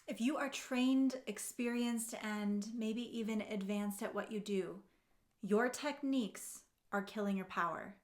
If you are trained, experienced, and maybe even advanced at what you do, your techniques are killing your power.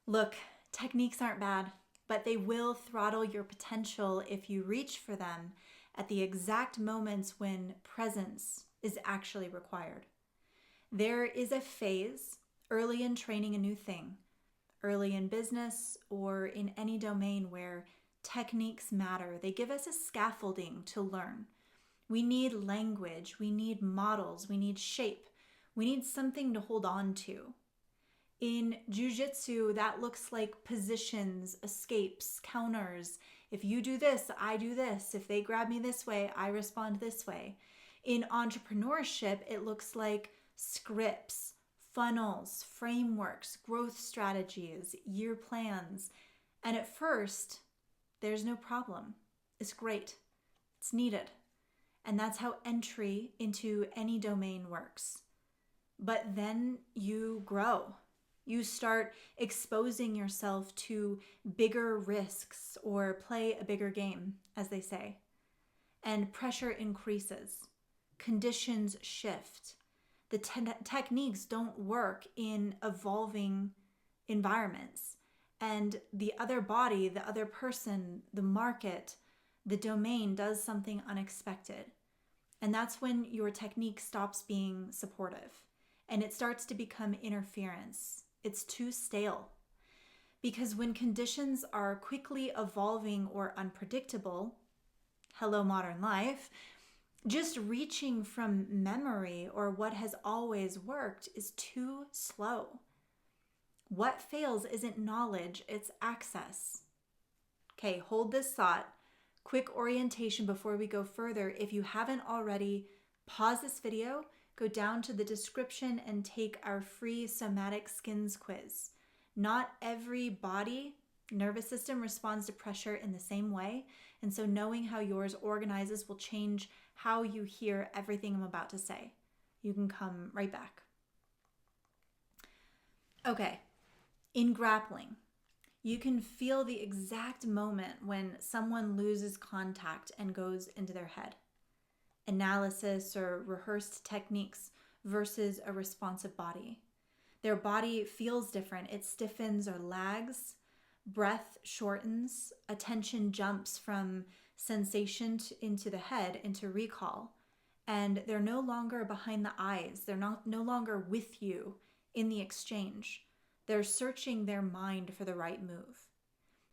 Look, techniques aren't bad, but they will throttle your potential if you reach for them at the exact moments when presence is actually required. There is a phase early in training a new thing, early in business or in any domain where techniques matter. They give us a scaffolding to learn. We need language, we need models, we need shape, we need something to hold on to. In jitsu, that looks like positions, escapes, counters. If you do this, I do this. If they grab me this way, I respond this way. In entrepreneurship, it looks like scripts, funnels, frameworks, growth strategies, year plans. And at first, there's no problem. It's great. It's needed. And that's how entry into any domain works. But then you grow. You start exposing yourself to bigger risks or play a bigger game, as they say. And pressure increases. Conditions shift. The techniques don't work in evolving environments. And the other body, the other person, the market, the domain does something unexpected. And that's when your technique stops being supportive and it starts to become interference. It's too stale. Because when conditions are quickly evolving or unpredictable, hello modern life, just reaching from memory or what has always worked is too slow. What fails isn't knowledge, it's access. Okay, hold this thought. Quick orientation before we go further. If you haven't already, pause this video, go down to the description and take our free Somatic Skins quiz. Not every body, nervous system responds to pressure in the same way, and so knowing how yours organizes will change how you hear everything I'm about to say. You can come right back. Okay. In grappling, you can feel the exact moment when someone loses contact and goes into their head. Analysis or rehearsed techniques versus a responsive body. Their body feels different. It stiffens or lags. Breath shortens. Attention jumps from sensation into the head, into recall. And they're no longer behind the eyes. They're no longer with you in the exchange. They're searching their mind for the right move.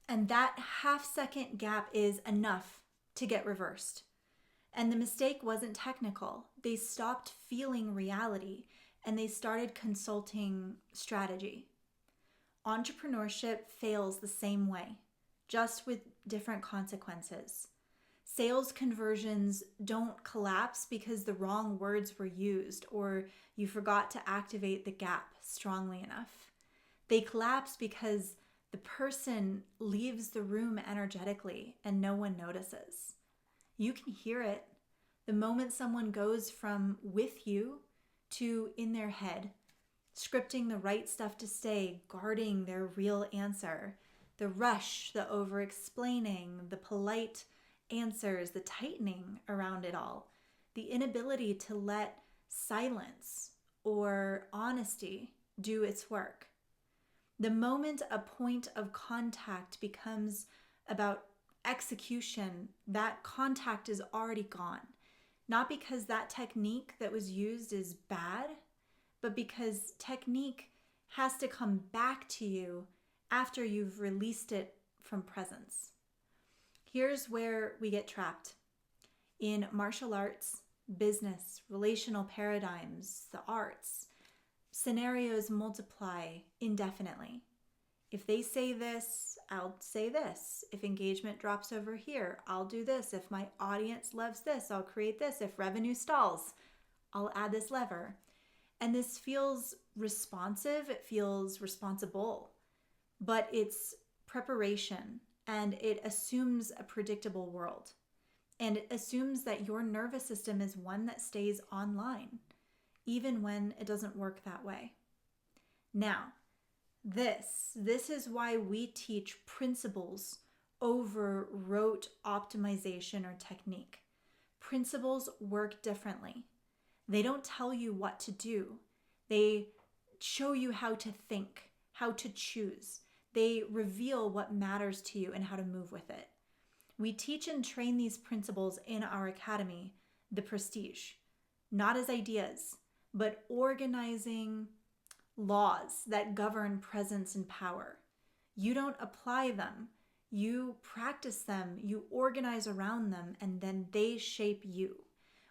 And that half-second gap is enough to get reversed. And the mistake wasn't technical. They stopped feeling reality and they started consulting strategy. Entrepreneurship fails the same way, just with different consequences. Sales conversions don't collapse because the wrong words were used or you forgot to activate the gap strongly enough. They collapse because the person leaves the room energetically and no one notices. You can hear it the moment someone goes from with you to in their head, scripting the right stuff to say, guarding their real answer, the rush, the over-explaining, the polite answers, the tightening around it all, the inability to let silence or honesty do its work. The moment a point of contact becomes about execution, that contact is already gone. Not because that technique that was used is bad, but because technique has to come back to you after you've released it from presence. Here's where we get trapped. In martial arts, business, relational paradigms, the arts, scenarios multiply indefinitely. If they say this, I'll say this. If engagement drops over here, I'll do this. If my audience loves this, I'll create this. If revenue stalls, I'll add this lever. And this feels responsive, it feels responsible, but it's preparation and it assumes a predictable world. And it assumes that your nervous system is one that stays online, even when it doesn't work that way. Now, this is why we teach principles over rote optimization or technique. principles work differently. They don't tell you what to do. They show you how to think, how to choose. They reveal what matters to you and how to move with it. We teach and train these principles in our academy, The Prestige, not as ideas, but organizing laws that govern presence and power. You don't apply them. You practice them, you organize around them, and then they shape you.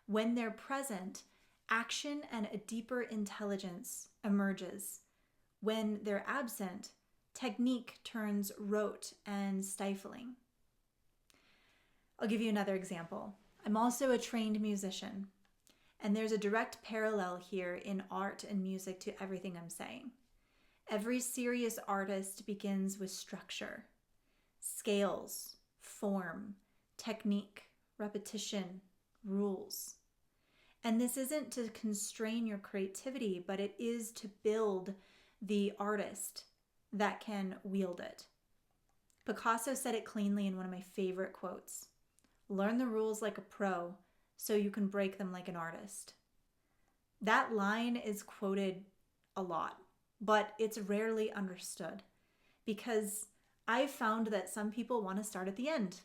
When they're present, action and a deeper intelligence emerges. When they're absent, technique turns rote and stifling. I'll give you another example. I'm also a trained musician, and there's a direct parallel here in art and music to everything I'm saying. Every serious artist begins with structure, scales, form, technique, repetition, rules. And this isn't to constrain your creativity, but it is to build the artist that can wield it. Picasso said it cleanly in one of my favorite quotes: "Learn the rules like a pro so you can break them like an artist." That line is quoted a lot, but it's rarely understood because I've found that some people want to start at the end.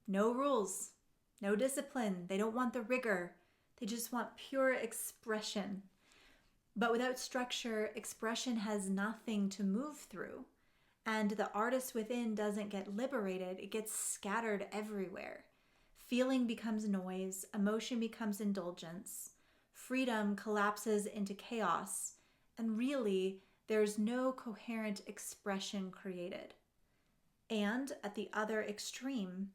No rules, no discipline. They don't want the rigor. They just want pure expression. But without structure, expression has nothing to move through. And the artist within doesn't get liberated. It gets scattered everywhere. Feeling becomes noise. Emotion becomes indulgence. Freedom collapses into chaos. And really, there's no coherent expression created. And at the other extreme,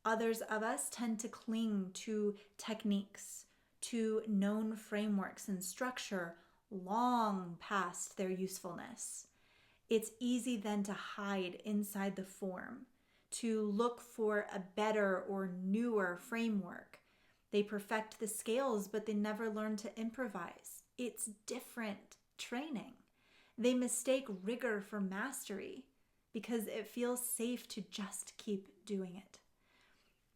others of us tend to cling to techniques, to known frameworks and structure long past their usefulness. It's easy then to hide inside the form, to look for a better or newer framework. They perfect the scales, but they never learn to improvise. It's different training. They mistake rigor for mastery because it feels safe to just keep doing it.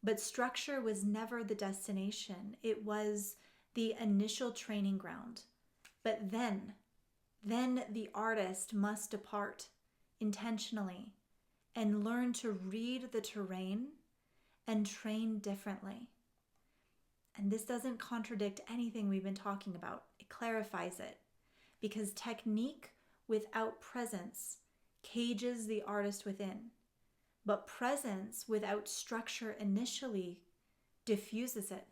But structure was never the destination. It was the initial training ground. But then the artist must depart intentionally and learn to read the terrain and train differently. And this doesn't contradict anything we've been talking about. It clarifies it, because technique without presence cages the artist within. But presence without structure initially diffuses it.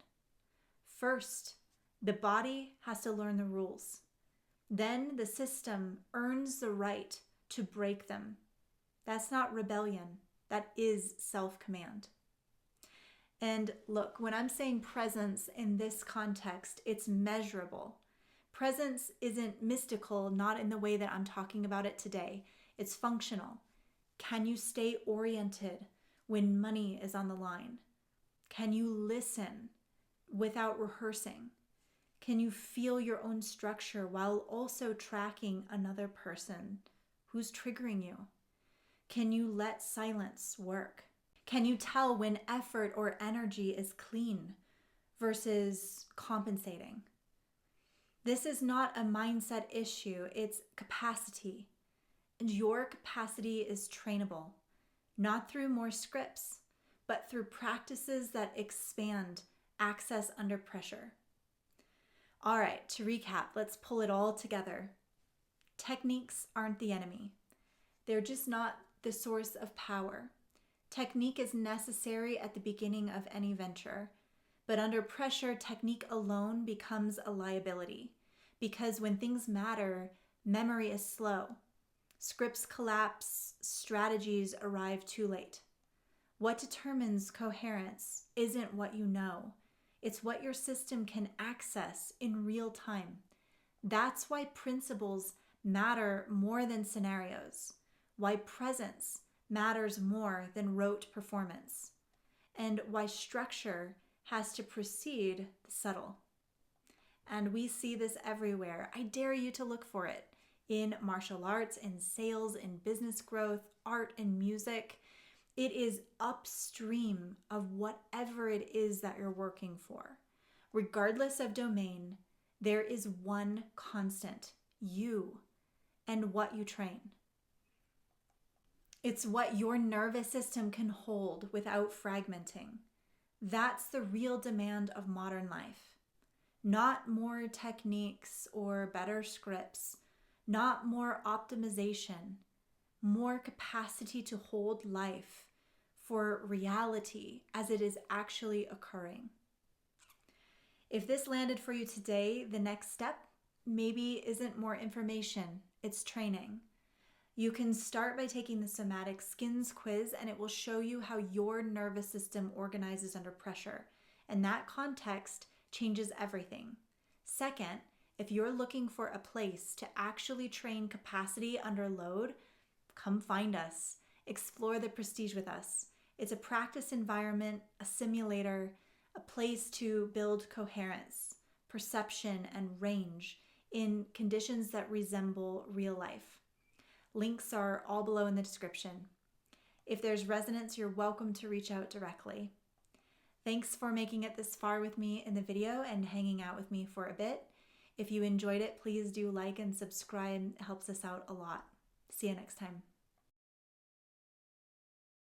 First, the body has to learn the rules. Then the system earns the right to break them. That's not rebellion. That is self-command. And look, when I'm saying presence in this context, it's measurable. Presence isn't mystical, not in the way that I'm talking about it today. It's functional. Can you stay oriented when money is on the line? Can you listen without rehearsing? Can you feel your own structure while also tracking another person who's triggering you? Can you let silence work? Can you tell when effort or energy is clean versus compensating? This is not a mindset issue, it's capacity. And your capacity is trainable, not through more scripts, but through practices that expand access under pressure. All right, to recap, let's pull it all together. Techniques aren't the enemy. They're just not the source of power. Technique is necessary at the beginning of any venture, but under pressure, technique alone becomes a liability, because when things matter, memory is slow. Scripts collapse, strategies arrive too late. What determines coherence isn't what you know. It's what your system can access in real time. That's why principles matter more than scenarios, why presence matters more than rote performance, and why structure has to precede the subtle. And we see this everywhere. I dare you to look for it in martial arts, in sales, in business growth, art and music. It is upstream of whatever it is that you're working for. Regardless of domain, there is one constant: you and what you train. It's what your nervous system can hold without fragmenting. That's the real demand of modern life. Not more techniques or better scripts, not more optimization, more capacity to hold life for reality as it is actually occurring. If this landed for you today, the next step maybe isn't more information, it's training. You can start by taking the Somatic Skins quiz, and it will show you how your nervous system organizes under pressure. And that context changes everything. Second, if you're looking for a place to actually train capacity under load, come find us. Explore the Prestige with us. It's a practice environment, a simulator, a place to build coherence, perception, and range in conditions that resemble real life. Links are all below in the description. If there's resonance, you're welcome to reach out directly. Thanks for making it this far with me in the video and hanging out with me for a bit. If you enjoyed it, please do like and subscribe. It helps us out a lot. See you next time.